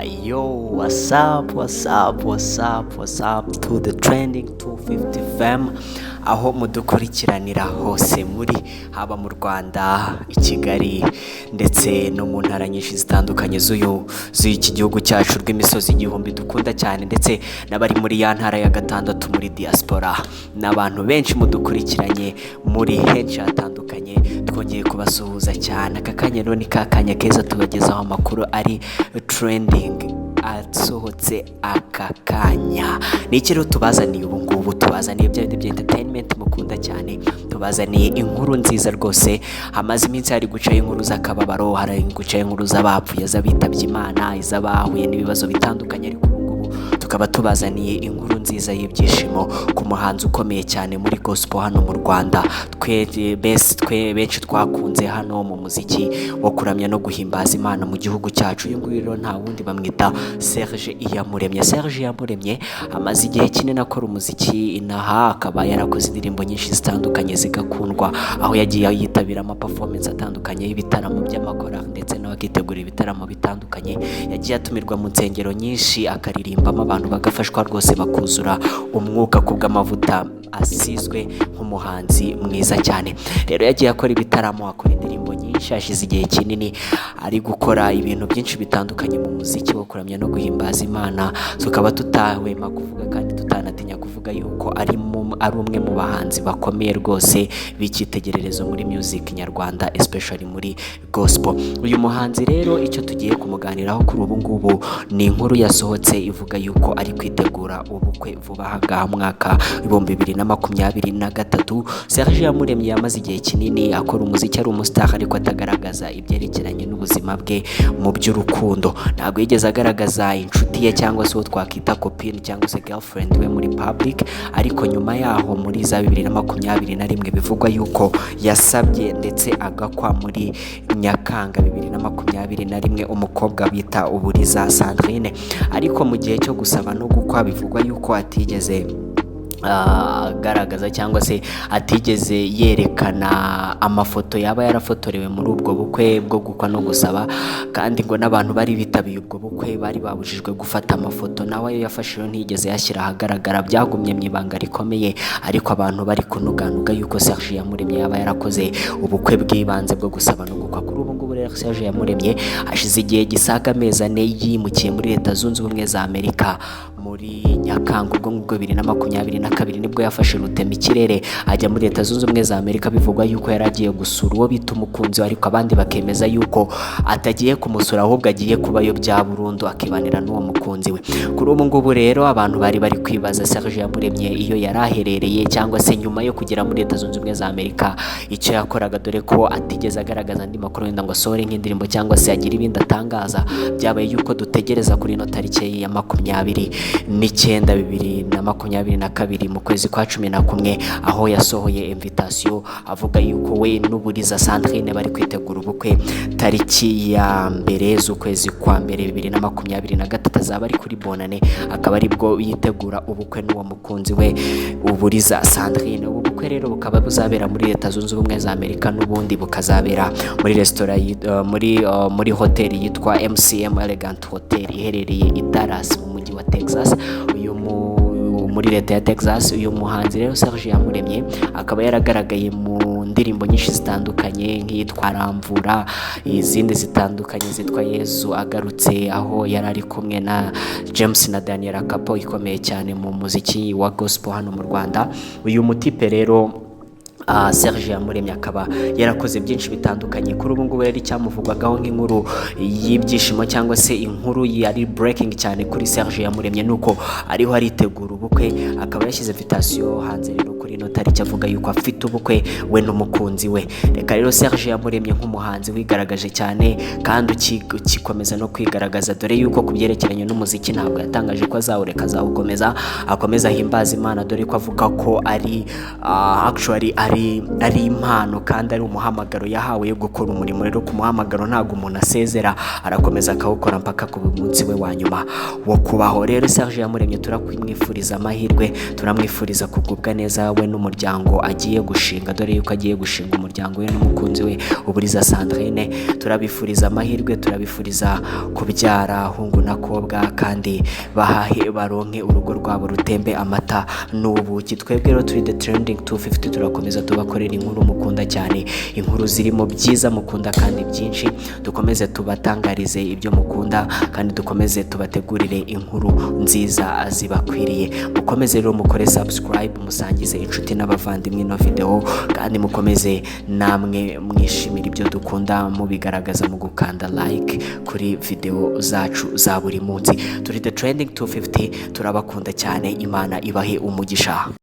What's up to the trending 250 fm, aho mudukurikiranira hose muri haba mu Rwanda, i Kigali ndetse no mu ntara nyinshi zitandukanye z'iki gihugu cyacu rw'imisozi igihumbi dukunda cyane, ndetse n'abari muri ya ntara ya gatandatu muri diaspora, n'abantu benshi mudukurikiranye muri henshi hatandukanye. Twongeye kubasuhuza cyane. Aka kanya rero ni kakanya keza tubagezaho amakuru ari trending asohotse aka kanya. Ni iki rero tubazaniye ubu ngubu? Tubazaniye bya entertainment mukunda cyane, tubazaniye inkuru nziza rwose. Hamaze iminsi hari gucaho inkuru z'akababaro, hari gucaho inkuru z'abapfuye, z'abitabye Imana, iz'abahuye n'ibibazo bitandukanye, ariko ubu ngubu tukaba tubazaniye inkuru nziza y'ibyishimo ku muhanzi ukomeye cyane muri gospel hano mu Rwanda. Twe benshi twakunze hano mu muziki wo kuramya no guhimbaza Imana mu gihugu cyacu. Uyu nguyu rero nta wundi bamwita Serge Iyamuremye. Serge Iyamuremye amaze igihe kinini akora umuziki inaha, akaba yarakoze indirimbo nyinshi zitandukanye zigakundwa, aho yagiye yitabira performance atandukanye y'ibitaramo by'amakorali ndetse n'abakitegura ibitaramo bitandukanye. Yagiye atumirwa mu nsengero nyinshi akaririmbamo, abantu bagafashwa rwose bakuzura umwuka kubw'amavuta asizwe nk'umuhanzi mwiza cyane. Rero yagiye akora ibitaramo, akora indirimbo nyinshi, hashize igihe kinini ari gukora ibintu byinshi bitandukanye mu muziki wo kuramya no guhimbaza Imana. Tukaba tutahwema kuvuga kandi tutanatinya kuvuga yuko ari umwe mu bahanzi bakomeye rwose b'icyitegererezo muri music nyarwanda, especially muri gospel. Uyu muhanzi rero icyo tugiye kumuganiraho kuri ubu ngubu ni inkuru yasohotse ivuga yuko ari kwitegura ubukwe vuba aha mwaka 2023. Serge Iyamuremye yamaze igihe kinini akora umuziki, ari umustar, ariko atagaragaza ibyerekeranye n'ubuzima bwe mu by'urukundo. Ntabwo yigeze agaragaza inshuti ye cyangwa se uwo twakita copine cyangwa se girlfriend we muri public, ariko nyuma yaho muri za 2021 bivugwa yuko yasabye ndetse agakwa muri Nyakanga 2021 umukobwa bita Uburiza Sandrine, ariko mu gihe cyo gusaba no gukwa bivugwa yuko atigeze agaragaza cyangwa se atigeze yerekana amafoto yaba yarafotorewe muri ubwo bukwe bwo gukwa no gusaba, kandi ngo n'abantu bari bitabiye ubwo bukwe bari babujijwe gufata amafoto, nawe ayo yafashe ntigeze yashyira ahagaragara, byagumye mu ibanga rikomeye, ariko abantu bari kunuganuga yuko Serge Iyamuremye yaba yarakoze ubukwe bw'ibanze bwo gusaba no gukwa. Kuri ubu ngubu rero Serge Iyamuremye hashize igihe gisaga amezi 4 yimukiye muri Leta Zunze Ubumwe za Amerika muri Nyakanga ubwo ngubwo 2022 nibwo yafashe rutemikirere ajya muri Leta Zunze Ubumwe za Amerika. Bivugwa yuko yari agiye gusura uwo bita umukunzi, ariko abandi bakemeza yuko atagiye kumusura ahubwo agiye kubayo bya burundu akibanira n'uwo mukunzi we. Kuri ubu ngubu rero abantu bari kwibaza Serge Iyamuremye iyo yari aherereye, cyangwa se nyuma yo kugera muri Leta Zunze Ubumwe za Amerika icyo yakoraga, dore ko atigeze agaragaza andi makuru wenda ngo asohore nk'indirimbo cyangwa se agira ibindi atangaza. Byabaye yuko dutegereza kuri ino tariki ya 29/2022 mu kwezi kwa 11 aho yasohoye invitation avuga yuko we n'Uburiza Sandrine bari kwitegura ubukwe tariki ya mbere z'ukwezi kwa mbere 2023 azaba ari kuri Bonane, akaba ari bwo yitegura ubukwe n'uwo mukunzi we Uburiza Sandrine. Ubu bukwe rero bukaba buzabera muri Leta Zunze Ubumwe za Amerika, n'ubundi bukazabera muri restaurant muri hoteli yitwa MCM Elegant Hotel iherereye i Dallas mu mujyi wa Texas, muri leta ya Texas. Uyu muhanzi rero Serge Iyamuremye akaba yaragaragaye mu ndirimbo nyinshi zitandukanye nk'iyitwa Ramvura, izindi zitandukanye zitwa Yesu Agarutse, aho yari ari kumwe na James na Daniel Akapo ikomeye cyane mu muziki wa gospel hano mu Rwanda. Uyu mutipe rero Serge Iyamuremye akaba yarakoze byinshi bitandukanye. Kuri ubu ngubu yari cyamuvugwagaho nk'inkuru y'ibyishimo cyangwa se inkuru yari breaking cyane kuri Serge Iyamuremye, nuko ariho aritegura ubukwe. Akaba yashyize invitation hanze rero kuri ino tariki avuga yuko afite ubukwe we n'umukunzi we. Reka rero Serge Iyamuremye nk'umuhanzi wigaragaje cyane kandi ukikomeza no kwigaragaza, dore yuko ku byerekeranye n'umuziki ntabwo yatangaje ko azawureka, azawukomeza akomeza ahimbaza Imana, dore ko avuga ko ari actually ari impano kandi ari umuhamagaro yahawe yo gukora umurimo. Rero ku muhamagaro ntabwo umuntu asezera, arakomeza akawukora mpaka ku munsi we wa nyuma wo kubaho. Rero Serge Iyamuremye turakwimwifuriza amahirwe, turamwifuriza kugubwa neza we we n'umuryango agiye gushinga, dore yuko agiye gushinga umuryango we n'umukunzi we Uburiza Sandrine. Turabifuriza amahirwe, turabifuriza kubyara hungu na kobwa kandi bahahe baronke urugo rwabo rutembe amata n'ubuki. Twebwe rero turi The Trending 250 turakomeza tubakorera inkuru mukunda cyane, inkuru zirimo byiza mukunda kandi byinshi. Dukomeze tubatangarize ibyo mukunda kandi dukomeze tubategurire inkuru nziza zibakwiriye. Mukomeze rero mukore subscribe, musangize inshuti n'abavandimwe no video, kandi mukomeze namwe mwishimira ibyo dukunda mubigaragaza mu gukanda like kuri video zacu za buri munsi. Turi The Trending 250 turabakunda cyane, Imana ibahe umugisha.